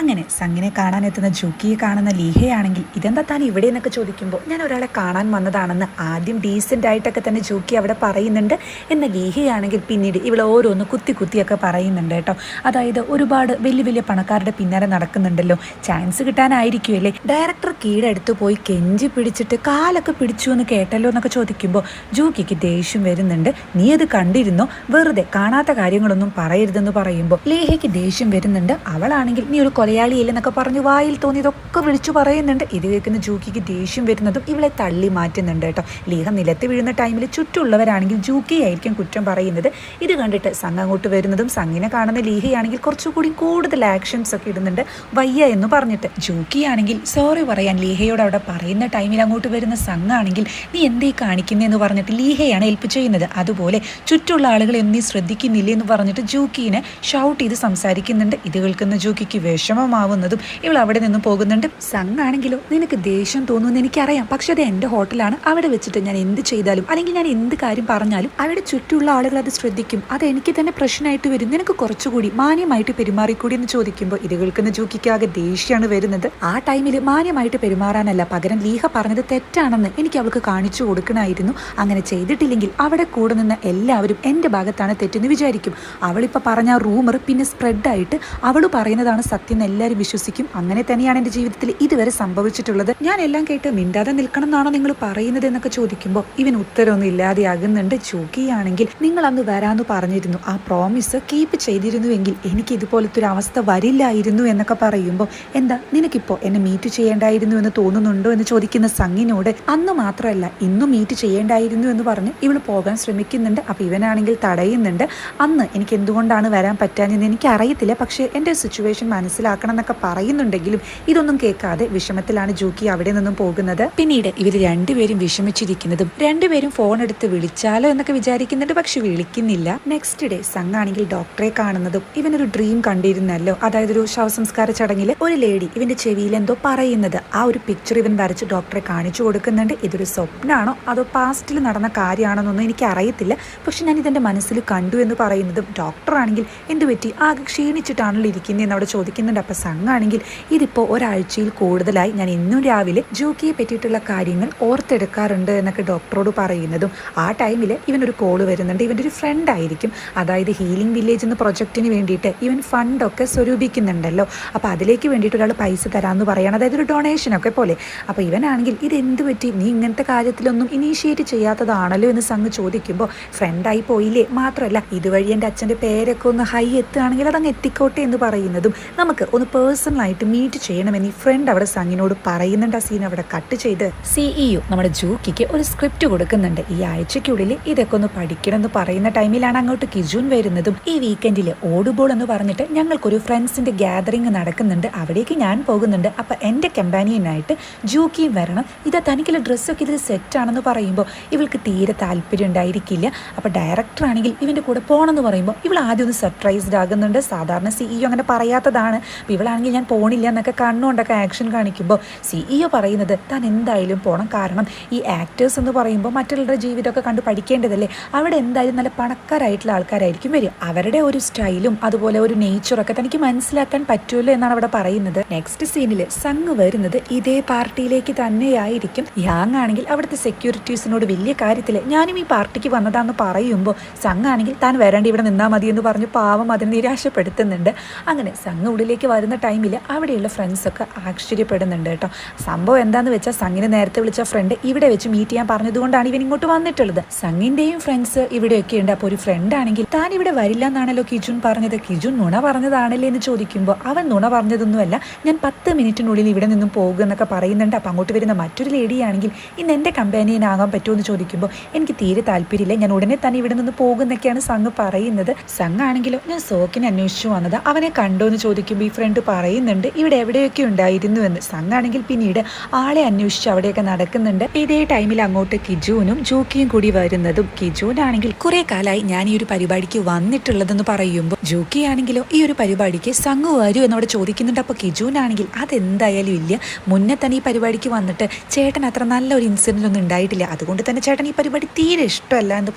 അങ്ങനെ സംഗിനെ കാണാനെത്തുന്ന ജൂക്കിയെ കാണുന്ന ലീഹയാണെങ്കിൽ ഇതെന്താ താൻ ഇവിടെ എന്നൊക്കെ ചോദിക്കുമ്പോൾ ഞാൻ ഒരാളെ കാണാൻ വന്നതാണെന്ന് ആദ്യം ഡീസൻ്റ് ആയിട്ടൊക്കെ തന്നെ ജൂക്കി അവിടെ പറയുന്നുണ്ട്. എന്ന ലീഹയാണെങ്കിൽ പിന്നീട് ഇവിടെ ഓരോന്ന് കുത്തിയൊക്കെ പറയുന്നുണ്ട് കേട്ടോ. അതായത് ഒരുപാട് വലിയ വലിയ പണക്കാരുടെ പിന്നാലെ നടക്കുന്നുണ്ടല്ലോ, ചാൻസ് കിട്ടാനായിരിക്കുമല്ലേ. ഡയറക്ടർ കീഴെടുത്ത് പോയി കെഞ്ചി പിടിച്ചിട്ട് കാലൊക്കെ പിടിച്ചു എന്ന് കേട്ടല്ലോ എന്നൊക്കെ ചോദിക്കുമ്പോൾ ജൂക്കിക്ക് ദേഷ്യം വരുന്നുണ്ട്. നീ അത് കണ്ടിരുന്നോ, വെറുതെ കാണാത്ത കാര്യങ്ങളൊന്നും പറയരുതെന്ന് പറയുമ്പോൾ ലീഹയ്ക്ക് ദേഷ്യം വരുന്നുണ്ട്. അവളാണെങ്കിൽ നീ ഒരു കൊലയാളിയില്ലെന്നൊക്കെ പറഞ്ഞ് വായിൽ തോന്നിയതൊക്കെ വിളിച്ചു പറയുന്നുണ്ട്. ഇത് കേൾക്കുന്ന ജൂക്കിക്ക് ദേഷ്യം വരുന്നതും ഇവളെ തള്ളി മാറ്റുന്നുണ്ട് കേട്ടോ. ലീഹ നിലത്ത് വീഴുന്ന ടൈമിൽ ചുറ്റുമുള്ളവരാണെങ്കിൽ ജൂക്കിയായിരിക്കും കുറ്റം പറയുന്നത്. ഇത് കണ്ടിട്ട് സംഘം അങ്ങോട്ട് വരുന്നതും സംഗിനെ കാണുന്ന ലീഹയാണെങ്കിൽ കുറച്ചുകൂടി കൂടുതൽ ആക്ഷൻസ് ഒക്കെ ഇടുന്നുണ്ട്, വയ്യ എന്ന് പറഞ്ഞിട്ട്. ജൂക്കിയാണെങ്കിൽ സോറി പറയാൻ ലീഹയോട് അവിടെ പറയുന്ന ടൈമിൽ അങ്ങോട്ട് വരുന്ന സംഘാണെങ്കിൽ നീ എന്തേ കാണിക്കുന്നതെന്ന് പറഞ്ഞിട്ട് ലീഹയാണ് ഹെൽപ്പ് ചെയ്യുന്നത്. അതുപോലെ ചുറ്റുള്ള ആളുകളെ ഒന്നും നീ ശ്രദ്ധിക്കുന്നില്ലേ എന്ന് പറഞ്ഞിട്ട് ജൂക്കിനെ ഷൗട്ട് ചെയ്ത് സംസാരിക്കുന്നുണ്ട്. ഇത് കേൾക്കുന്ന ജൂക്കിക്ക് വിഷമമാവുന്നതും ഇവൾ അവിടെ നിന്ന് പോകുന്നുണ്ട്. സംഘാണെങ്കിലോ നിനക്ക് ദേഷ്യം തോന്നുമെന്ന് എനിക്കറിയാം, പക്ഷെ അത് എൻ്റെ ഹോട്ടലാണ്, അവിടെ വെച്ചിട്ട് ഞാൻ എന്ത് ചെയ്താലും അല്ലെങ്കിൽ ഞാൻ എന്ത് കാര്യം പറഞ്ഞാലും അവിടെ ചുറ്റുള്ള ആളുകൾ അത് ശ്രദ്ധിക്കും, അത് എനിക്ക് തന്നെ പ്രശ്നമായിട്ട് വരും, നിനക്ക് കുറച്ചുകൂടി മാന്യമായിട്ട് പെരുമാറിക്കൂടി എന്ന് ചോദിക്കുമ്പോൾ ഇത് കേൾക്കുന്ന ജൂക്കിക്കാകെ ദേഷ്യമാണ് വരുന്നത്. ആ ടൈമിൽ മാന്യമായിട്ട് പെരുമാറാനല്ല, പകരം ലീഹ പറഞ്ഞത് തെറ്റാണെന്ന് എനിക്ക് അവൾക്ക് കാണിച്ചു കൊടുക്കണമായിരുന്നു. അങ്ങനെ ചെയ്തിട്ടില്ലെങ്കിൽ അവിടെ കൂടെ നിന്ന് എല്ലാവരും എൻ്റെ ഭാഗത്താണ് തെറ്റെന്ന് വിചാരിക്കും. അവളിപ്പോൾ പറഞ്ഞ റൂമർ പിന്നെ സ്പ്രെഡായിട്ട് അവൾ പറയുന്നതാണ് സത്യം എന്ന് എല്ലാവരും വിശ്വസിക്കും. അങ്ങനെ തന്നെയാണ് എൻ്റെ ജീവിതത്തിൽ ഇതുവരെ സംഭവിച്ചിട്ടുള്ളത്. ഞാൻ എല്ലാം കേട്ട് മിണ്ടാതെ നിൽക്കണം എന്നാണോ നിങ്ങൾ പറയുന്നത് എന്നൊക്കെ ചോദിക്കുമ്പോൾ ഇവൻ ഉത്തരവൊന്നും ഇല്ലാതെയാകുന്നുണ്ട്. ജൂക്കിയാണെങ്കിൽ നിങ്ങൾ അന്ന് വരാമെന്ന് പറഞ്ഞിരുന്നു, ആ പ്രോമിസ് കീപ്പ് ചെയ്തിരുന്നുവെങ്കിൽ എനിക്ക് ഇതുപോലത്തെ ഒരു അവസ്ഥ വരില്ലായിരുന്നു എന്നൊക്കെ പറയുമ്പോൾ എന്താ നിനക്കിപ്പോൾ എന്നെ മീറ്റ് ചെയ്യേണ്ടായിരുന്നു എന്ന് തോന്നുന്നുണ്ടോ എന്ന് ചോദിക്കുന്ന സംഗിനോട് അന്ന് മാത്രമല്ല ഇന്നും മീറ്റ് ചെയ്യേണ്ടായിരുന്നു എന്ന് പറഞ്ഞ് ഇവൾ പോകാൻ ശ്രമിക്കുന്നുണ്ട്. അപ്പോൾ ഇവനാണെങ്കിൽ തടയുന്നുണ്ട്. അന്ന് എനിക്ക് എന്തുകൊണ്ടാണ് വരാൻ പറ്റാഞ്ഞെന്ന് എനിക്കറിയത്തില്ല, പക്ഷേ എൻ്റെ സിറ്റുവേഷൻ മനസ്സിലാക്കണം എന്നൊക്കെ പറയുന്നുണ്ടെങ്കിലും ഇതൊന്നും കേൾക്കാതെ വിഷമത്തിലാണ് ജൂക്കി അവിടെ നിന്നും പോകുന്നത്. പിന്നീട് ഇവർ രണ്ടുപേരും വിഷമിച്ചിരിക്കുന്നതും രണ്ടുപേരും ഫോൺ എടുത്ത് വിളിച്ചാലോ എന്നൊക്കെ വിചാരിക്കുന്നുണ്ട്, പക്ഷെ വിളിക്കുന്നില്ല. നെക്സ്റ്റ് ഡേ സംഘാണെങ്കിൽ ഡോക്ടറെ കാണുന്നതും ഇവനൊരു ഡ്രീം കണ്ടിരുന്നല്ലോ, അതായത് ഒരു ശവസംസ്കാര ചടങ്ങിൽ ഒരു ലേഡി ഇവന്റെ ചെവിയിൽ എന്തോ പറയുന്നത്, ആ ഒരു പിക്ചർ ഇവൻ വരച്ച് ഡോക്ടറെ കാണിച്ചു കൊടുക്കുന്നുണ്ട്. ഇതൊരു സ്വപ്നമാണോ അതോ പാസ്റ്റിൽ നടന്ന കാര്യമാണെന്നൊന്നും എനിക്ക് അറിയത്തില്ല, പക്ഷെ ഞാൻ ഇതെന്റെ മനസ്സിൽ കണ്ടു എന്ന് പറയുന്നതും ഡോക്ടറാണെങ്കിൽ എന്ത് പറ്റി ആകെ ക്ഷീണിച്ചിട്ടാണല്ലോ ഇരിക്കുന്നതെന്ന് അവിടെ ചോദിക്കുന്നുണ്ട്. അപ്പൊ സംഘാണെങ്കിൽ ഇതിപ്പോ ഒരാഴ്ചയിൽ കൂടുതലായി ഞാൻ ഇന്നും രാവിലെ ജൂക്കിയെ പറ്റിയിട്ടുള്ള കാര്യങ്ങൾ ഓർത്തെടുക്കാറുണ്ട് എന്നൊക്കെ ഡോക്ടറോട് പറയുന്നതും ആ ടൈമിൽ ഇവനൊരു കോള് വരുന്നുണ്ട്. ഇവൻ്റെ ഒരു ഫ്രണ്ട് ആയിരിക്കും, അതായത് ഹീലിംഗ് വില്ലേജ് എന്ന പ്രൊജക്റ്റിന് വേണ്ടിയിട്ട് ഇവൻ ഫണ്ടൊക്കെ സ്വരൂപിക്കുന്നുണ്ടല്ലോ, അപ്പോൾ അതിലേക്ക് വേണ്ടിയിട്ട് ഒരാൾ പൈസ തരാമെന്ന് പറയണം, അതായത് ഒരു ഡൊണേഷനൊക്കെ പോലെ. അപ്പോൾ ഇവനാണെങ്കിൽ ഇത് എന്ത് പറ്റി നീ ഇങ്ങനത്തെ കാര്യത്തിലൊന്നും ഇനീഷ്യേറ്റ് ചെയ്യാത്തതാണല്ലോ എന്ന് സംഘ് ചോദിക്കുമ്പോൾ ഫ്രണ്ടായി പോയില്ലേ, മാത്രമല്ല ഇതുവഴി എൻ്റെ അച്ഛൻ്റെ പേരൊക്കെ ഒന്ന് ഹൈ എത്തുകയാണെങ്കിൽ അതങ്ങ് എത്തിക്കോട്ടെ എന്ന് പറയുന്നതും നമുക്ക് ഒന്ന് പേഴ്സണലായിട്ട് മീറ്റ് ചെയ്യണമെന്ന് ഈ ഫ്രണ്ട് അവിടെ സംഗിനോട് പറയുന്നുണ്ട്. ആ സീൻ അവിടെ കട്ട് ചെയ്ത് CEO നമ്മുടെ ജൂക്കിക്ക് ഒരു സ്ക്രിപ്റ്റ് കൊടുക്കുന്നുണ്ട്. ഈ ആഴ്ചയ്ക്കുള്ളിൽ ഇതൊക്കെ ഒന്ന് പഠിക്കണം എന്ന് പറയുന്ന ടൈമിലാണ് അങ്ങോട്ട് കിജുൻ വരുന്നതും ഈ വീക്കെൻഡിൽ ഓടുബോൾ എന്ന് പറഞ്ഞിട്ട് ഞങ്ങൾക്കൊരു ഫ്രണ്ട്സിന്റെ ഗ്യാതറിങ് നടക്കുന്നുണ്ട്, അവിടേക്ക് ഞാൻ പോകുന്നുണ്ട്, അപ്പൊ എൻ്റെ കമ്പാനിയനായിട്ട് ജൂക്കിയും വരണം, ഇതാ തനിക്കുള്ള ഡ്രസ്സൊക്കെ ഇതിൽ സെറ്റാണെന്ന് പറയുമ്പോൾ ഇവൾക്ക് തീരെ താല്പര്യം ഉണ്ടായിരിക്കില്ല. അപ്പൊ ഡയറക്ടർ ആണെങ്കിൽ ഇവന്റെ കൂടെ പോകണമെന്ന് പറയുമ്പോൾ ഇവൾ ആദ്യം ഒന്ന് സർപ്രൈസ്ഡ് ആകുന്നുണ്ട്. സാധാരണ CEO അങ്ങനെ പറയാത്തതാണ്. അപ്പോൾ ഇവളാണെങ്കിൽ ഞാൻ പോണില്ല എന്നൊക്കെ കണ്ണുകൊണ്ടൊക്കെ ആക്ഷൻ കാണിക്കുമ്പോൾ CEO പറയുന്നത് താൻ എന്തായാലും പോകണം, കാരണം ഈ ആക്ടേഴ്സ് എന്ന് പറയുമ്പോൾ മറ്റുള്ളവരുടെ ജീവിതമൊക്കെ കണ്ട് പഠിക്കേണ്ടതല്ലേ, അവിടെ എന്തായാലും നല്ല പണക്കാരായിട്ടുള്ള ആൾക്കാരായിരിക്കും വരും, അവരുടെ ഒരു സ്റ്റൈലും അതുപോലെ ഒരു നേച്ചറൊക്കെ തനിക്ക് മനസ്സിലാക്കാൻ പറ്റുമല്ലോ എന്നാണ് അവിടെ പറയുന്നത്. നെക്സ്റ്റ് സീനിൽ സംഘ് വരുന്നത് ഇതേ പാർട്ടിയിലേക്ക് തന്നെയായിരിക്കും. യാങ് ആണെങ്കിൽ അവിടുത്തെ സെക്യൂരിറ്റീസിനോട് വലിയ കാര്യത്തിൽ ഞാനും ഈ പാർട്ടിക്ക് വന്നതാന്ന് പറയുമ്പോൾ സംഘാണെങ്കിൽ താൻ വരേണ്ട ഇവിടെ നിന്നാൽ മതി എന്ന് പറഞ്ഞ് പാവം അതിനെ നിരാശപ്പെടുത്തുന്നുണ്ട്. അങ്ങനെ സംഘ് ഉള്ളിലേക്ക് വരുന്ന ടൈമിൽ അവിടെയുള്ള ഫ്രണ്ട്സൊക്കെ ആശ്ചര്യപ്പെടുന്നുണ്ട് കേട്ടോ. സംഭവം എന്താണെന്ന് വെച്ചാൽ സംഘിനെ നേരത്തെ വിളിച്ച ഫ്രണ്ട് ഇവിടെ വെച്ച് മീറ്റ് ചെയ്യാൻ പറഞ്ഞതുകൊണ്ടാണ് ഇവൻ ഇങ്ങോട്ട് വന്നിട്ടുള്ളത്. സംഘിൻ്റെയും ഫ്രണ്ട്സ് ഇവിടെയൊക്കെ ഉണ്ട്. അപ്പോൾ ഒരു ഫ്രണ്ട് ആണെങ്കിൽ താൻ ഇവിടെ വരില്ല എന്നാണല്ലോ കിജുൻ പറഞ്ഞത്, കിജുൻ നുണ പറഞ്ഞതാണല്ലേ എന്ന് ചോദിക്കുമ്പോൾ അവൻ നുണ പറഞ്ഞതൊന്നുമല്ല, ഞാൻ 10 മിനിറ്റിനുള്ളിൽ ഇവിടെ നിന്നും പോകുക എന്നൊക്കെ പറയുന്നുണ്ട്. അപ്പം അങ്ങോട്ട് വരുന്ന മറ്റൊരു ലേഡിയാണെങ്കിൽ ഇന്ന് എൻ്റെ കമ്പാനിയനാകാൻ പറ്റുമോ എന്ന് ചോദിക്കുമ്പോൾ എനിക്ക് തീരെ താല്പര്യമില്ല, ഞാൻ ഉടനെ തന്നെ ഇവിടെ നിന്ന് പോകുന്നൊക്കെയാണ് സംഘ് പറയുന്നത്. സംഘാണെങ്കിലോ ഞാൻ സോക്കിനെ അന്വേഷിച്ചു വന്നത്, അവനെ കണ്ടോ എന്ന് ചോദിക്കുമ്പോൾ ഈ ഫ്രണ്ട് പറയുന്നുണ്ട് ഇവിടെ എവിടെയൊക്കെ ഉണ്ടായിരുന്നു എന്ന്. സംഘാണെങ്കിൽ പിന്നീട് ആളെ അന്വേഷിച്ച് അവിടെയൊക്കെ നടക്കുന്നുണ്ട്. ഇതേ ടൈമിൽ അങ്ങോട്ട് കിജുനും ജൂക്കിയും കൂടി വരുന്നതും കിജുനാണെങ്കിൽ കുറെ കാലമായി ഞാൻ ഈ ഒരു പരിപാടിക്ക് വന്നിട്ടുള്ളതെന്ന് പറയുമ്പോൾ ജൂക്കിയാണെങ്കിലോ ഈ ഒരു പരിപാടിക്ക് സംഘ് വരൂ എന്നോട് ചോദിക്കുന്നുണ്ട്. അപ്പോൾ കിജുനാണെങ്കിൽ അതെന്തായാലും ഇല്ല, മുന്നേ തന്നെ ഈ പരിപാടിക്ക് വന്നിട്ട് ചേട്ടൻ അത്ര നല്ലൊരു ഇൻസിഡന്റ് ഒന്നും ഉണ്ടായിട്ടില്ല, അതുകൊണ്ട് തന്നെ ചേട്ടൻ ഈ പരിപാടി തീരെ ഇഷ്ടമല്ല എന്ന്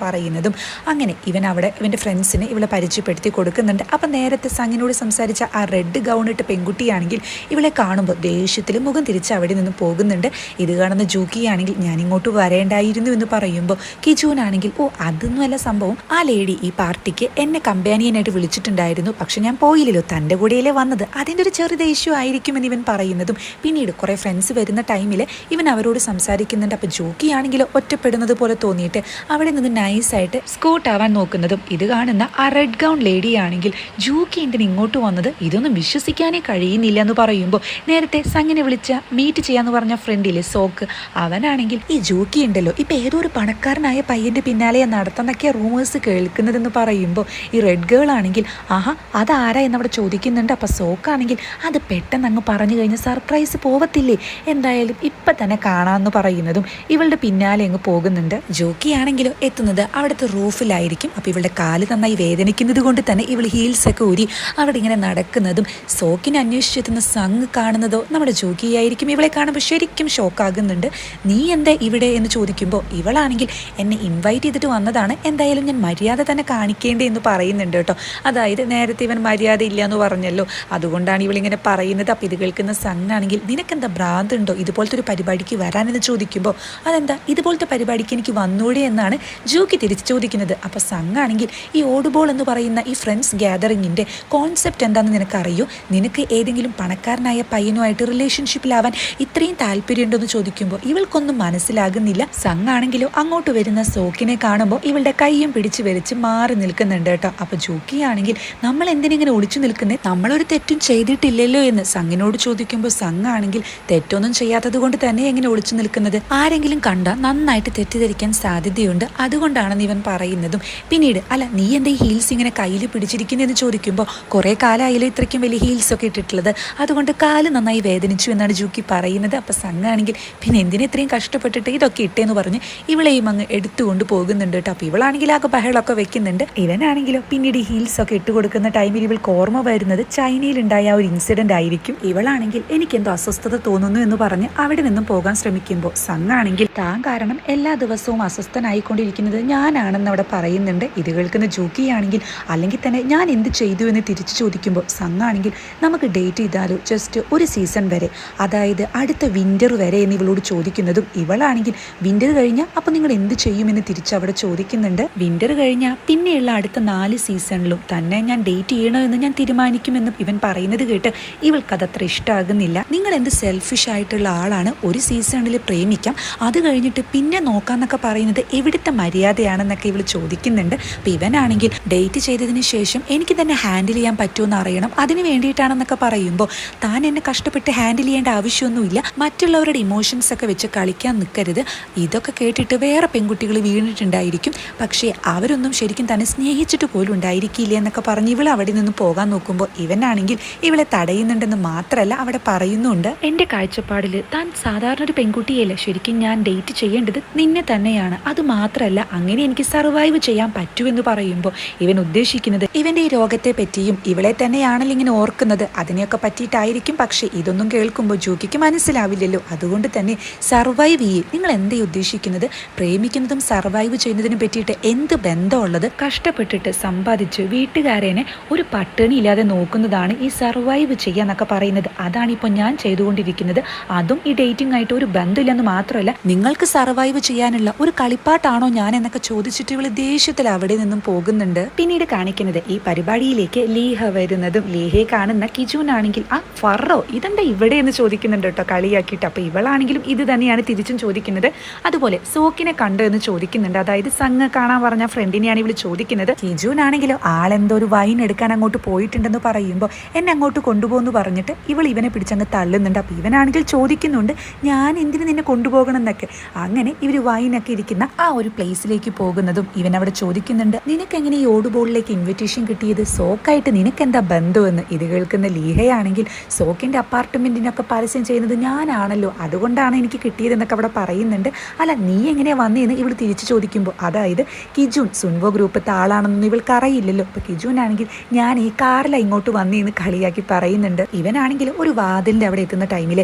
പറയുന്നതും അങ്ങനെ ഇവൻ അവിടെ ഇവൻ്റെ ഫ്രണ്ട്സിനെ ഇവളെ പരിചയപ്പെടുത്തി കൊടുക്കുന്നുണ്ട്. അപ്പം നേരത്തെ സംഘിനോട് സംസാരിച്ച ആ റെഡ് ഗൗൺ ഇട്ട് പെൺകുട്ടിയാണെങ്കിൽ ഇവളെ കാണുമ്പോൾ ദേഷ്യത്തിൽ മുഖം തിരിച്ച് അവിടെ നിന്ന് പോകുന്നുണ്ട്. ഇത് കാണുന്ന ജൂക്കിയാണെങ്കിൽ ഞാൻ ഇങ്ങോട്ട് വരേണ്ടായിരുന്നു എന്ന് പറയുമ്പോൾ കിജുവിനാണെങ്കിൽ ഓ അതൊന്നുമല്ല സംഭവം, ആ ലേഡി ഈ പാർട്ടിക്ക് എന്നെ കമ്പാനിയനായിട്ട് വിളിച്ചിട്ടുണ്ടായിരുന്നു, പക്ഷെ ഞാൻ പോയില്ലല്ലോ, തൻ്റെ കൂടെയല്ലേ വന്നത്, അതിൻ്റെ ഒരു ചെറിയ ഇഷ്യൂ ആയിരിക്കുമെന്ന് ഇവൻ പറയുന്നതും പിന്നീട് കുറേ ഫ്രണ്ട്സ് വരുന്ന ടൈമിൽ ഇവൻ അവരോട് സംസാരിക്കുന്നുണ്ട്. അപ്പോൾ ജൂക്കിയാണെങ്കിൽ ഒറ്റപ്പെടുന്നത് പോലെ തോന്നിയിട്ട് അവിടെ നിന്ന് നൈസായിട്ട് സ്കൂട്ട് ആവാൻ നോക്കുന്നതും ഇത് കാണുന്ന ആ റെഡ് ഗൗൺ ലേഡിയാണെങ്കിൽ ജൂക്കി എന്തിന് ഇങ്ങോട്ട് വന്നത്, ഇതൊന്നും വിശ്വസിക്കാനേ കഴിയുന്നില്ല എന്ന് പറയുമ്പോൾ നേരത്തെ സംഗിനെ വിളിച്ച മീറ്റ് ചെയ്യാന്ന് പറഞ്ഞ ഫ്രണ്ടിലെ സോക്ക് അവനാണെങ്കിൽ ഈ ജൂക്കി ഉണ്ടല്ലോ ഇപ്പം ഏതോ ഒരു പണക്കാരനായ പയ്യൻ്റെ പിന്നാലെ നടത്തുന്നൊക്കെ റൂമേഴ്സ് കേൾക്കുന്നതെന്ന് പറയുമ്പോൾ ഈ റെഡ് ഗേൾ ആണെങ്കിൽ ആഹാ അതാരാ എന്നവിടെ ചോദിക്കുന്നുണ്ട്. അപ്പം സോക്കാണെങ്കിൽ അത് പെട്ടെന്ന് അങ്ങ് പറഞ്ഞു കഴിഞ്ഞ് സർപ്രൈസ് പോവത്തില്ലേ, എന്തായാലും ഇപ്പം തന്നെ കാണാമെന്ന് പറയുന്നതും ഇവളുടെ പിന്നാലെ അങ്ങ് പോകുന്നുണ്ട്. ജൂക്കി ആണെങ്കിലോ എത്തുന്നത് അവിടുത്തെ റൂഫിലായിരിക്കും. അപ്പോൾ ഇവളുടെ കാല് നന്നായി വേദനിക്കുന്നത് കൊണ്ട് തന്നെ ഇവൾ ഹീൽസൊക്കെ ഊരി അവിടെ ഇങ്ങനെ നടക്കുന്നതും സോക്കിനെ അന്വേഷിച്ചെത്തുന്ന സംഗ് കാണുന്നതോ നമ്മുടെ ജൂക്കിയായിരിക്കും. ഇവളെ കാണുമ്പോൾ ശരിക്കും ഷോക്കാകുന്നുണ്ട്. നീ എന്താ ഇവിടെ എന്ന് ചോദിക്കുമ്പോൾ ഇവളാണെങ്കിൽ എന്നെ ഇൻവൈറ്റ് ചെയ്തിട്ട് വന്നതാണ്, എന്തായാലും ഞാൻ മര്യാദ തന്നെ കാണിക്കേണ്ടേ എന്ന് പറയുന്നുണ്ട് കേട്ടോ. അതായത് നേരത്തെ ഇവൻ മര്യാദ ഇല്ല എന്ന് പറഞ്ഞല്ലോ, അതുകൊണ്ടാണ് ഇവളിങ്ങനെ പറയുന്നത്. അപ്പോൾ ഇത് കേൾക്കുന്ന സംഗാണെങ്കിൽ നിനക്കെന്താ ഭ്രാന്തുണ്ടോ ഇതുപോലത്തെ ഒരു പരിപാടിക്ക് വരാനെന്ന് ചോദിക്കുമ്പോൾ അതെന്താ ഇതുപോലത്തെ പരിപാടിക്ക് എനിക്ക് വന്നൂടെ എന്നാണ് ജൂക്കി തിരിച്ച് ചോദിക്കുന്നത്. അപ്പോൾ സംഗാണെങ്കിൽ ഈ ഓടുബോൾ എന്ന് പറയുന്ന ഈ ഫ്രണ്ട്സ് ഗ്യാതറിങ്ങിൻ്റെ കോൺസെപ്റ്റ് എന്താണെന്ന് നിനക്കറിയോ, നിനക്ക് ഏതെങ്കിലും പണക്കാരനായ പയ്യനുമായിട്ട് റിലേഷൻഷിപ്പിലാവാൻ ഇത്രയും താല്പര്യമുണ്ടോയെന്ന് ചോദിക്കുമ്പോൾ ഇവൾക്കൊന്നും മനസ്സിലാകുന്നില്ല. സംഗാണെങ്കിലോ അങ്ങോട്ട് വരുന്ന സോക്കിനെ കാണുമ്പോൾ ഇവളുടെ കൈയും പിടിച്ച് വലിച്ച് മാറി നിൽക്കുന്നുണ്ട് കേട്ടോ. അപ്പോൾ ജൂക്കിയാണെങ്കിൽ നമ്മൾ എന്തിനിങ്ങനെ ഒളിച്ചു നിൽക്കുന്നത്, നമ്മളൊരു തെറ്റും ചെയ്തിട്ടില്ലല്ലോ എന്ന് സംഗിനോട് ചോദിക്കുമ്പോൾ സംഗാണെങ്കിൽ തെറ്റൊന്നും ചെയ്യാത്തത് കൊണ്ട് തന്നെ എങ്ങനെ ഒളിച്ചു നിൽക്കുന്നത്, ആരെങ്കിലും കണ്ടാൽ നന്നായിട്ട് തെറ്റിദ്ധരിക്കാൻ സാധ്യതയുണ്ട്, അതുകൊണ്ടാണെന്ന് ഇവൻ പറയുന്നതും പിന്നീട് അല്ല നീ എന്താ ഈ ഹീൽസ് ഇങ്ങനെ കയ്യിൽ പിടിച്ചിരിക്കുന്നതെന്ന് ചോദിക്കുമ്പോൾ കുറേ കാലമായാലും ഇത്രയ്ക്കും വലിയ ഹീൽസൊക്കെ ഇട്ടിട്ടുള്ളത്, അതുകൊണ്ട് കാല് നന്നായി വേദനിച്ചു എന്നാണ് ജൂക്കി പറയുന്നത്. അപ്പോൾ സംഗാണെങ്കിൽ പിന്നെ എന്തിനാ ഇത്രയും കഷ്ടപ്പെട്ടിട്ട് ഇതൊക്കെ ഇട്ടേന്ന് പറഞ്ഞ് ഇവളെയും അങ്ങ് എടുത്തുകൊണ്ട് പോകുന്നുണ്ട് കേട്ടോ. അപ്പോൾ ഇവളാണെങ്കിൽ ആകെ ബഹളമൊക്കെ വെക്കുന്നുണ്ട്. ഇവനാണെങ്കിലോ പിന്നീട് ഹീൽസൊക്കെ ഇട്ട് കൊടുക്കുന്ന ടൈമിൽ ഇവൾക്ക് ഓർമ്മ വരുന്നത് ചൈനയിലുണ്ടായ ആ ഒരു ഇൻസിഡന്റ് ആയിരിക്കും. ഇവളാണെങ്കിൽ എനിക്കെന്തോ അസ്വസ്ഥത തോന്നുന്നു എന്ന് പറഞ്ഞ് അവിടെ നിന്നും പോകാൻ ശ്രമിക്കുമ്പോൾ സംഗാണെങ്കിൽ താൻ കാരണം എല്ലാ ദിവസവും അസ്വസ്ഥനായിക്കൊണ്ടിരിക്കുന്നത് ഞാനാണെന്ന് അവിടെ പറയുന്നുണ്ട്. ഇത് കേൾക്കുന്ന ജൂക്കിയാണെങ്കിൽ അല്ലെങ്കിൽ തന്നെ ഞാൻ എന്ത് ചെയ്തു എന്ന് തിരിച്ചു ചോദിക്കുമ്പോൾ സംഗാണെങ്കിൽ നമുക്ക് ഡേറ്റ് ചെയ്താലോ ജസ്റ്റ് ഒരു സീസൺ വരെ, അതായത് അടുത്ത വിന്റർ വരെ എന്ന് ഇവളോട് ചോദിക്കുന്നതും ഇവളാണെങ്കിൽ വിന്റർ കഴിഞ്ഞാൽ അപ്പോൾ നിങ്ങൾ എന്ത് ചെയ്യുമെന്ന് തിരിച്ച് അവിടെ ചോദിക്കുന്നുണ്ട്. വിന്റർ കഴിഞ്ഞാൽ പിന്നെയുള്ള അടുത്ത 4 സീസണിലും തന്നെ ഞാൻ ഡേറ്റ് ചെയ്യണമെന്ന് ഞാൻ തീരുമാനിക്കുമെന്നും ഇവൻ പറയുന്നത് കേട്ട് ഇവൾക്കതത്ര ഇഷ്ടമാകുന്നില്ല. നിങ്ങൾ എന്ത് സെൽഫിഷ് ആയിട്ടുള്ള ആളാണ്, ഒരു സീസണിൽ പ്രേമിക്കാം അത് കഴിഞ്ഞിട്ട് പിന്നെ നോക്കാന്നൊക്കെ പറയുന്നത് എവിടുത്തെ മര്യാദയാണെന്നൊക്കെ ഇവൾ ചോദിക്കുന്നുണ്ട്. അപ്പം ഇവനാണെങ്കിൽ ഡേറ്റ് ചെയ്തതിന് ശേഷം എനിക്ക് തന്നെ ഹാൻഡിൽ ചെയ്യാൻ പറ്റുമെന്ന് അറിയണം, അതിന് വേണ്ടിയിട്ടാണെന്നൊക്കെ പറയുമ്പോൾ താൻ എന്നെ കഷ്ടപ്പെട്ട് ഹാൻഡിൽ ചെയ്യേണ്ട ആവശ്യമൊന്നുമില്ല, മറ്റുള്ളവരുടെ ഇമോഷൻസ് ഒക്കെ വെച്ച് കളിക്കാൻ നിൽക്കരുത്. ഇതൊക്കെ കേട്ടിട്ട് വേറെ പെൺകുട്ടികൾ വീണിട്ടുണ്ടായിരിക്കും, പക്ഷേ അവരൊന്നും ശരിക്കും തന്നെ സ്നേഹിച്ചിട്ട് പോലും ഉണ്ടായിരിക്കില്ല എന്നൊക്കെ പറഞ്ഞ് ഇവൾ അവിടെ നിന്ന് പോകാൻ നോക്കുമ്പോൾ ഇവനാണെങ്കിൽ ഇവളെ തടയുന്നുണ്ടെന്ന് മാത്രമല്ല അവിടെ പറയുന്നുണ്ട്, എൻ്റെ കാഴ്ചപ്പാടിൽ താൻ സാധാരണ ഒരു പെൺകുട്ടിയല്ല, ശരിക്കും ഞാൻ ഡേറ്റ് ചെയ്യേണ്ടത് നിന്നെ തന്നെയാണ്, അത് മാത്രമല്ല അങ്ങനെ എനിക്ക് സർവൈവ് ചെയ്യാൻ പറ്റുമെന്ന് പറയുമ്പോൾ ഇവൻ ഉദ്ദേശിക്കുന്നത് ഇവൻ്റെ ഈ രോഗത്തെ പറ്റിയും ഇവളെ തന്നെയാണല്ലോ ഇങ്ങനെ ഓർക്കുന്നത് അതിനെയൊക്കെ പറ്റിയിട്ടായിരിക്കും. പക്ഷേ ഇതൊന്നും കേൾക്കുമ്പോൾ ജൂക്കിക്ക് മനസ്സിലാവില്ലല്ലോ, അതുകൊണ്ട് തന്നെ സർവൈവ് ചെയ്യും, നിങ്ങൾ എന്തേ ഉദ്ദേശിക്കുന്നത്, പ്രേമിക്കുന്നതും സർവൈവ് ചെയ്യുന്നതിനെ പറ്റിയിട്ട് എന്ത് ബന്ധമുള്ളത്, കഷ്ടപ്പെട്ടിട്ട് സമ്പാദിച്ച് വീട്ടുകാരനെ ഒരു പട്ടിണി ഇല്ലാതെ നോക്കുന്നതാണ് ഈ സർവൈവ് ചെയ്യാന്നൊക്കെ പറയുന്നത്, അതാണ് ഇപ്പോൾ ഞാൻ ചെയ്തുകൊണ്ടിരിക്കുന്നത്, അതും ഈ ഡേറ്റിംഗ് ആയിട്ട് ഒരു ബന്ധമില്ലെന്ന് മാത്രമല്ല നിങ്ങൾക്ക് സർവൈവ് ചെയ്യാനുള്ള ഒരു കളിപ്പാട്ടാണോ ഞാൻ എന്നൊക്കെ ചോദിച്ചിട്ട് ഇവള് ദേഷ്യത്തിൽ അവിടെ നിന്നും പോകുന്നുണ്ട്. പിന്നീട് കാണിക്കുന്നത് ഈ പരിപാടിയിലേക്ക് ലീഹ വരുന്നതും ലീഹയെ കാണുന്ന കിജുനാണെങ്കിൽ ആ ഫറോ ഇതെന്താ ഇവിടെ എന്ന് ചോദിക്കുന്നുണ്ട് കേട്ടോ കളിയാക്കിയിട്ട്. അപ്പോൾ ഇവളാണെങ്കിലും ഇത് തന്നെയാണ് തിരിച്ചും ചോദിക്കുന്നത്. അതുപോലെ സോക്കിനെ കണ്ടോ എന്ന് ചോദിക്കുന്നുണ്ട്, അതായത് സംഗ് കാണാൻ പറഞ്ഞ ഫ്രണ്ടിനെയാണ് ഇവള് ചോദിക്കുന്നത്. കിജുനാണെങ്കിലോ ആളെന്തോ ഒരു വൈൻ എടുക്കാൻ അങ്ങോട്ട് പോയിട്ടുണ്ടെന്ന് പറയുമ്പോൾ എന്നെ അങ്ങോട്ട് കൊണ്ടുപോകുന്നു പറഞ്ഞിട്ട് ഇവൾ ഇവനെ പിടിച്ചങ്ങ് തള്ളുന്നുണ്ട്. അപ്പോൾ ഇവനാണെങ്കിൽ ചോദിക്കുന്നുണ്ട് ഞാൻ എന്തിനു നിന്നെ കൊണ്ടുപോകണം എന്നൊക്കെ. അങ്ങനെ ഇവർ വൈനൊക്കെ ഇരിക്കുന്ന ആ ഒരു പ്ലേസിലേക്ക് പോകുന്നതും ഇവൻ അവിടെ ചോദിക്കുന്നുണ്ട് നിനക്കെങ്ങനെ ഈ ഓടുബോളിലേക്ക് ഇൻവിറ്റേഷൻ കിട്ടിയത്, സോക്കായിട്ട് നിനക്കെന്താ ബന്ധമെന്ന്. ഇത് കേൾക്കുന്ന ലീഹയാണെങ്കിൽ സോക്കിൻ്റെ അപ്പാർട്ട്മെൻറ്റിനൊക്കെ പരസ്യം ചെയ്യുന്നത് ഞാനാണല്ലോ, അതുകൊണ്ടാണ് എനിക്ക് കിട്ടിയതെന്നൊക്കെ അവിടെ പറയുന്നുണ്ട്. അല്ല നീ എങ്ങനെയാ വന്നതെന്ന് ഇവൾ തിരിച്ചു ചോദിക്കുമ്പോൾ അതായത് കിജുൻ സുൻവോ ഗ്രൂപ്പത്തെ ആളാണെന്നൊന്നും ഇവൾക്ക് അറിയില്ലല്ലോ. അപ്പോൾ കിജുനാണെങ്കിൽ ഞാൻ ഈ കാറിലാണ് ഇങ്ങോട്ട് വന്നേന്ന് കളിയാക്കി പറയുന്നുണ്ട്. ഇവനാണെങ്കിൽ ഒരു വാതിലിൻ്റെ അവിടെ എത്തുന്ന ടൈമിൽ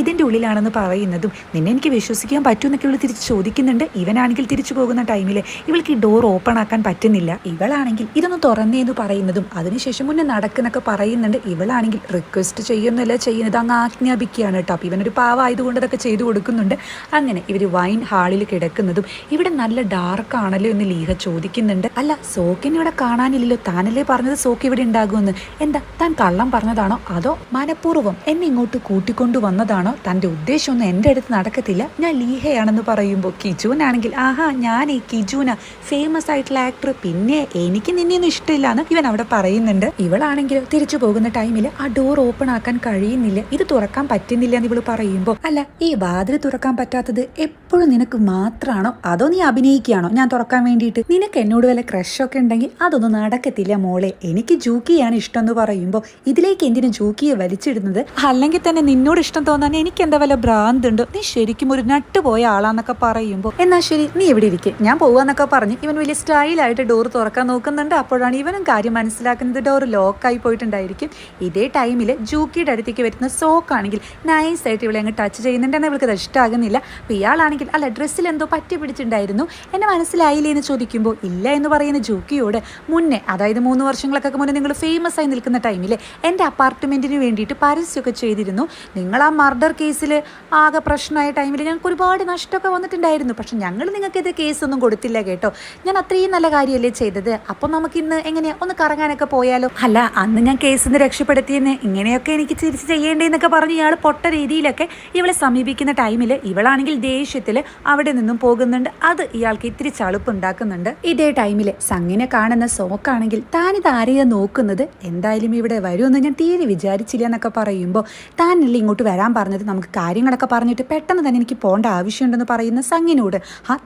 ഇതിൻ്റെ ഉള്ളിലാണെന്ന് പറയുന്നതും നിന്നെ എനിക്ക് വിശ്വസിക്കാൻ പറ്റുമെന്നൊക്കെ ഇവൾ തിരിച്ച് ചോദിക്കുന്നുണ്ട്. ഇവനാണെങ്കിൽ തിരിച്ചു പോകുന്ന ടൈമിൽ ഇവൾക്ക് ഈ ഡോർ ഓപ്പൺ ആക്കാൻ പറ്റുന്നില്ല. ഇവളാണെങ്കിൽ ഇതൊന്ന് തുറന്നേന്ന് പറയുന്നതും അതിനുശേഷം മുന്നേ നടക്കുന്നൊക്കെ പറയുന്നുണ്ട്. പറയുന്നുണ്ട്. ഇവളാണെങ്കിൽ റിക്വസ്റ്റ് ചെയ്യുന്നില്ല ചെയ്യുന്നത്, അങ്ങ് ആജ്ഞാപിക്കുകയാണ് കേട്ടോ. അപ്പോൾ ഇവനൊരു പാവമായതുകൊണ്ട് അതൊക്കെ ചെയ്തു കൊടുക്കുന്നുണ്ട്. അങ്ങനെ ഇവർ വൈൻ ഹാളിൽ കിടക്കുന്നതും ഇവിടെ നല്ല ഡാർക്ക് ആണല്ലോ എന്ന് ലീഹ ചോദിക്കുന്നുണ്ട്. അല്ല, സോക്കിനെ ഇവിടെ കാണാനില്ലല്ലോ, താനല്ലേ പറഞ്ഞത് സോക്ക് ഇവിടെ ഉണ്ടാകുമെന്ന്. എന്താ താൻ കള്ളം പറഞ്ഞതാണോ അതോ മനഃപൂർവ്വം എന്നെ ഇങ്ങോട്ട് കൂട്ടിക്കൊണ്ടു വന്നതാണോ? തൻ്റെ ഉദ്ദേശമൊന്നും എൻ്റെ അടുത്ത് നടക്കത്തില്ല, ഞാൻ ലീഹയാണെന്ന് പറയുമ്പോൾ കിജുവിനാണെങ്കിൽ ആഹാ ഞാൻ ഈ കിജുന ഫേമസ് ആയിട്ടുള്ള ആക്ടർ, പിന്നെ എനിക്ക് നിന്നെയൊന്നും ഇഷ്ടമില്ലാന്ന് ഇവൻ അവിടെ പറയുന്നുണ്ട്. ഇവളാണെങ്കിൽ തിരിച്ചു പോകുന്ന ടൈമിൽ ആ ഡോർ ഓപ്പൺ ആക്കാൻ കഴിയുന്നില്ല, ഇത് തുറക്കാൻ പറ്റുന്നില്ല എന്ന് ഇവള് പറയുമ്പോൾ, അല്ല ഈ വാതിൽ തുറക്കാൻ പറ്റാത്തത് എപ്പോഴും നിനക്ക് മാത്രമാണോ അതോ നീ അഭിനയിക്കുകയാണോ ഞാൻ തുറക്കാൻ വേണ്ടിയിട്ട്? നിനക്ക് എന്നോട് വല്ല ക്രഷൊക്കെ ഉണ്ടെങ്കിൽ അതൊന്നും നടക്കത്തില്ല മോളെ, എനിക്ക് ജൂക്കിയാണ് ഇഷ്ടം എന്ന് പറയുമ്പോൾ ഇതിലേക്ക് എന്തിനു ജൂക്കിയെ വലിച്ചിടുന്നത്? അല്ലെങ്കിൽ തന്നെ നിന്നോട് ഇഷ്ടം തോന്നാൻ എനിക്ക് എന്താ വല്ല ഭ്രാന്തുണ്ടോ? നീ ശരിക്കും ഒരു നട്ടുപോയ ആളാന്നൊക്കെ പറയുമ്പോൾ, എന്നാ ശരി നീ ഇവിടെ ഇരിക്കും ഞാൻ പോവാന്നൊക്കെ പറഞ്ഞ് ഇവൻ വലിയ സ്റ്റൈലായിട്ട് ഡോർ തുറക്കാൻ നോക്കുന്നുണ്ട്. അപ്പോഴാണ് ഇവനും കാര്യം മനസ്സിലാക്കുന്നത് ഡോർ ലോക്കായി പോയിട്ടുണ്ടായിരിക്കും. ഇതേ ടൈമിൽ ജൂക്കിയുടെ അടുത്തേക്ക് വരുന്ന സോക്കാണെങ്കിൽ നൈസായിട്ട് ഇവളെ അങ്ങ് ടച്ച് ചെയ്യുന്നുണ്ടെന്ന് ഇവൾക്ക് അത് ഇഷ്ടമാകുന്നില്ല. അപ്പോൾ ഇയാളാണെങ്കിൽ അല്ല ഡ്രസ്സിൽ എന്തോ പറ്റി പിടിച്ചിട്ടുണ്ടായിരുന്നു, എന്നെ മനസ്സിലായില്ലേ എന്ന് ചോദിക്കുമ്പോൾ ഇല്ല എന്ന് പറയുന്ന ജൂക്കിയോട്, മുന്നേ അതായത് 3 വർഷങ്ങളൊക്കെ മുന്നേ നിങ്ങൾ ഫേമസ് ആയി നിൽക്കുന്ന ടൈമിൽ എൻ്റെ അപ്പാർട്ട്മെൻറ്റിന് വേണ്ടിയിട്ട് പരസ്യമൊക്കെ ചെയ്തിരുന്നു. നിങ്ങൾ ആ മർഡർ കേസിൽ ആകെ പ്രശ്നമായ ടൈമിൽ ഞങ്ങൾക്ക് ഒരുപാട് നഷ്ടമൊക്കെ വന്നിട്ടുണ്ടായിരുന്നു, പക്ഷെ ഞങ്ങൾ നിങ്ങൾക്കെതിരെ കേസൊന്നും കൊടുത്തില്ല കേട്ടോ. ഞാൻ അത്രയും നല്ല കാര്യമല്ലേ ചെയ്തത്, അപ്പോൾ നമുക്കിന്ന് എങ്ങനെയാ ഒന്ന് കറങ്ങാനൊക്കെ പോയാലോ? അല്ല അന്ന് ഞാൻ കേസിൽ നിന്ന് രക്ഷപ്പെടുത്തിയെന്ന് ഇങ്ങനെയൊക്കെ എനിക്ക് തിരിച്ച് ചെയ്യേണ്ടതെന്നൊക്കെ പറഞ്ഞ് ഇയാൾ പൊട്ട രീതിയിലൊക്കെ ഇവളെ സമീപിക്കുന്ന ടൈമിൽ ഇവളാണെങ്കിൽ ദേഷ്യത്തിൽ അവിടെ നിന്നും പോകുന്നുണ്ട്. അത് ഇയാൾക്ക് ഇത്തിരി ചളുപ്പ് ഉണ്ടാക്കുന്നുണ്ട്. ഇതേ ടൈമിൽ സംഗിനെ കാണുന്ന സോക്കാണെങ്കിൽ താനിത് ആരെയാ നോക്കുന്നത്, എന്തായാലും ഇവിടെ വരുമെന്ന് ഞാൻ തീരെ വിചാരിച്ചില്ല എന്നൊക്കെ പറയുമ്പോൾ, താനല്ലേ ഇങ്ങോട്ട് വരാൻ പറഞ്ഞത്, നമുക്ക് കാര്യങ്ങളൊക്കെ പറഞ്ഞിട്ട് പെട്ടെന്ന് തന്നെ എനിക്ക് പോകേണ്ട ആവശ്യമുണ്ടെന്ന് പറയുന്ന സംഗിനോട്,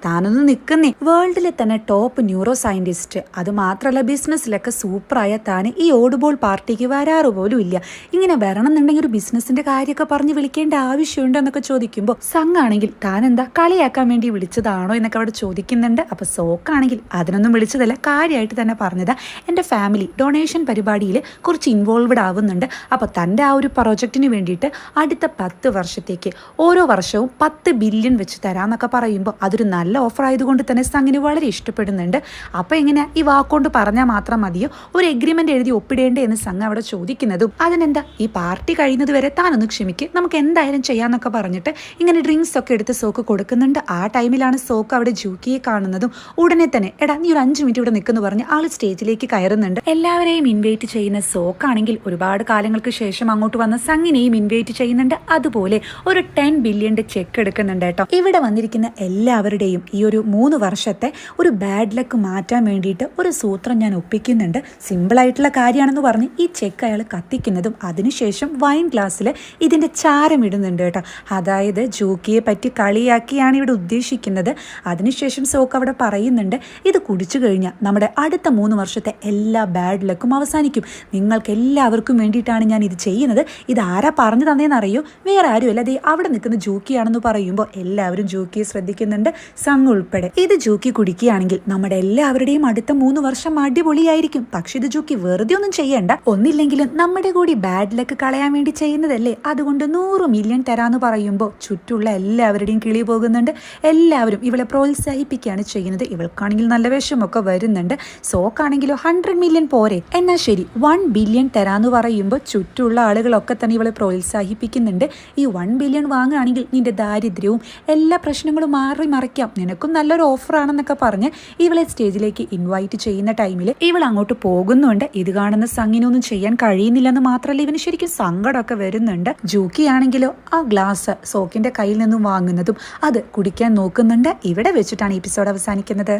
താനൊന്ന് നിൽക്കുന്നേ, വേൾഡിലെ തന്നെ ടോപ്പ് ന്യൂറോ സയന്റിസ്റ്റ്, അത് മാത്രമല്ല ബിസിനസ്സിലൊക്കെ സൂപ്പറായ താൻ ഈ ഓടുബോൾ പാർട്ടിക്ക് വരാറ് പോലും ഇല്ല, ഇങ്ങനെ വരണമെന്നുണ്ടെങ്കിൽ ഒരു ബിസിനസിന്റെ കാര്യമൊക്കെ പറഞ്ഞ് വിളിക്കേണ്ട ആവശ്യമുണ്ടോ എന്നൊക്കെ ചോദിക്കുമ്പോൾ, സംഘാണെങ്കിൽ താൻ എന്താ കളിയാക്കാൻ വേണ്ടി വിളിച്ചതാണോ എന്നൊക്കെ അവിടെ ചോദിക്കുന്നുണ്ട്. അപ്പൊ സോക്കാണെങ്കിൽ അതിനൊന്നും വിളിച്ചതല്ല, കാര്യമായിട്ട് തന്നെ പറഞ്ഞതാ, എൻ്റെ ഫാമിലി ഡൊണേഷൻ പരിപാടിയിൽ കുറച്ച് ഇൻവോൾവ്ഡ് ആവുന്നുണ്ട്, അപ്പോൾ തൻ്റെ ആ ഒരു പ്രൊജക്റ്റിന് വേണ്ടിയിട്ട് അടുത്ത 10 വർഷത്തേക്ക് ഓരോ വർഷവും 10 ബില്യൺ വെച്ച് തരാമെന്നൊക്കെ പറയുമ്പോൾ അതൊരു നല്ല ഓഫർ ആയതുകൊണ്ട് തന്നെ സംഗിന് വളരെ ഇഷ്ടപ്പെടുന്നുണ്ട്. അപ്പോൾ എങ്ങനെ ഈ വാക്കുകൊണ്ട് പറഞ്ഞാൽ മാത്രം മതിയോ, ഒരു എഗ്രിമെന്റ് എഴുതി ഒപ്പിടേണ്ടേ എന്ന് സംഘം അവിടെ ചോദിക്കുന്നതും, അതിനെന്താ ഈ പാർട്ടി കഴിയുന്നത് വരെ താനൊന്ന് ക്ഷമിക്ക്, നമുക്ക് എന്തായാലും ചെയ്യാന്നൊക്കെ പറഞ്ഞിട്ട് ഇങ്ങനെ ഡ്രിങ്ക്സ് ഒക്കെ എടുത്ത് സോക്ക് കൊടുക്കുന്നുണ്ട്. ആ ടൈമിലാണ് സോക്ക് അവിടെ ജൂക്കിയെ കാണുന്നതും ഉടനെ തന്നെ എടാ നീ ഒരു 5 മിനിറ്റ് ഇവിടെ നിൽക്കുന്നു പറഞ്ഞ് ആള് സ്റ്റേജിലേക്ക് കയറുന്നുണ്ട്. എല്ലാവരെയും ഇൻവൈറ്റ് ചെയ്യുന്ന സോക്കാണെങ്കിൽ ഒരുപാട് കാലങ്ങൾക്ക് ശേഷം അങ്ങോട്ട് വന്ന സംഗിനെയും ഇൻവൈറ്റ് ചെയ്യുന്നുണ്ട്. അതുപോലെ ഒരു 10 ബില്യന്റെ ചെക്ക് എടുക്കുന്നുണ്ട് കേട്ടോ. ഇവിടെ വന്നിരിക്കുന്ന എല്ലാവരുടെയും ഈ ഒരു 3 വർഷത്തെ ഒരു ബാഡ് ലക്ക് മാറ്റാൻ വേണ്ടിയിട്ട് ഒരു സൂത്രം ഞാൻ ഒപ്പിക്കുന്നുണ്ട്, സിമ്പിൾ ആയിട്ടുള്ള കാര്യമാണെന്ന് പറഞ്ഞ് ഈ ചെക്ക് അയാൾ കത്തിക്കുന്നതും അതിനുശേഷം വൈൻ ഗ്ലാസ്സിൽ ഇതിന്റെ ചാരം ഇടുന്നുണ്ട് കേട്ടോ. അതായത് ജൂക്കിയെ പറ്റി കളിയാക്കിയാണ് ഇവിടെ ഉദ്ദേശിക്കുന്നത്. അതിനുശേഷം സോക്ക് അവിടെ പറയുന്നുണ്ട്, ഇത് കുടിച്ചു കഴിഞ്ഞാൽ നമ്മുടെ അടുത്ത 3 വർഷത്തെ എല്ലാ ബാഡ് ലക്കും അവസാനിക്കും, നിങ്ങൾക്ക് എല്ലാവർക്കും വേണ്ടിയിട്ടാണ് ഞാൻ ഇത് ചെയ്യുന്നത്, ഇത് ആരാ പറഞ്ഞു തന്നേന്ന് അറിയോ, വേറെ ആരുമല്ല, ദേ അവിടെ നിൽക്കുന്ന ജൂക്കിയാണെന്ന് പറയുമ്പോൾ എല്ലാവരും ജൂക്കിയെ ശ്രദ്ധിക്കുന്നുണ്ട്, സംഘ് ഉൾപ്പെടെ. ഇത് ജൂക്കി കുടിക്കുകയാണെങ്കിൽ നമ്മുടെ എല്ലാവരുടെയും അടുത്ത 3 വർഷം അടിപൊളിയായിരിക്കും. പക്ഷെ ഇത് ജൂക്കി വെറുതെ ഒന്നും ചെയ്യണ്ട, ഒന്നില്ലെങ്കിലും നമ്മുടെ കൂടി ബാഡ് ലക്ക് കളയാൻ വേണ്ടി ചെയ്യുന്നതല്ലേ, അതുകൊണ്ട് 100 മില്യൺ തരാന്ന് പറയുമ്പോൾ ചുറ്റുള്ള എല്ലാവരുടെയും കിളി പോകുന്നുണ്ട്. എല്ലാവരും ഇവളെ പ്രോത്സാഹിപ്പിക്കുകയാണ് ചെയ്യുന്നത്. ഇവൾക്കാണെങ്കിൽ നല്ല വിഷമൊക്കെ വരുന്നുണ്ട്. സോക്കാണെങ്കിലോ 100 മില്യൺ പോരെ, എന്നാ ശരി 1 ബില്യൺ തരാന്ന് പറയുമ്പോൾ ചുറ്റുള്ള ആളുകളൊക്കെ തന്നെ ഇവളെ പ്രോത്സാഹിപ്പിക്കുന്നുണ്ട്. ഈ 1 ബില്യൺ വാങ്ങുകയാണെങ്കിൽ നിന്റെ ദാരിദ്ര്യവും എല്ലാ പ്രശ്നങ്ങളും മാറി മറിക്കാം, നിനക്കും നല്ലൊരു ഓഫറാണെന്നൊക്കെ പറഞ്ഞ് ഇവളെ സ്റ്റേജിലേക്ക് ഇൻവൈറ്റ് ചെയ്യുന്ന ടൈമിൽ ഇവൾ അങ്ങോട്ട് പോകുന്നുണ്ട്. ഇത് കാണുന്ന സംഗിനൊന്നും ചെയ്യാൻ കഴിയുന്നില്ലെന്ന് മാത്രമല്ല ഇവന് ശരിക്കും സങ്കടമൊക്കെ വരുന്നുണ്ട്. ജൂക്കി ആണെങ്കിലോ ആ ഗ്ലാസ് സോക്കിന്റെ കയ്യിൽ നിന്നും വാങ്ങുന്നതും അത് കുടിക്കാൻ നോക്കുന്നുണ്ട്. ഇവിടെ വെച്ചിട്ടാണ് എപ്പിസോഡ് അവസാനിക്കുന്നത്.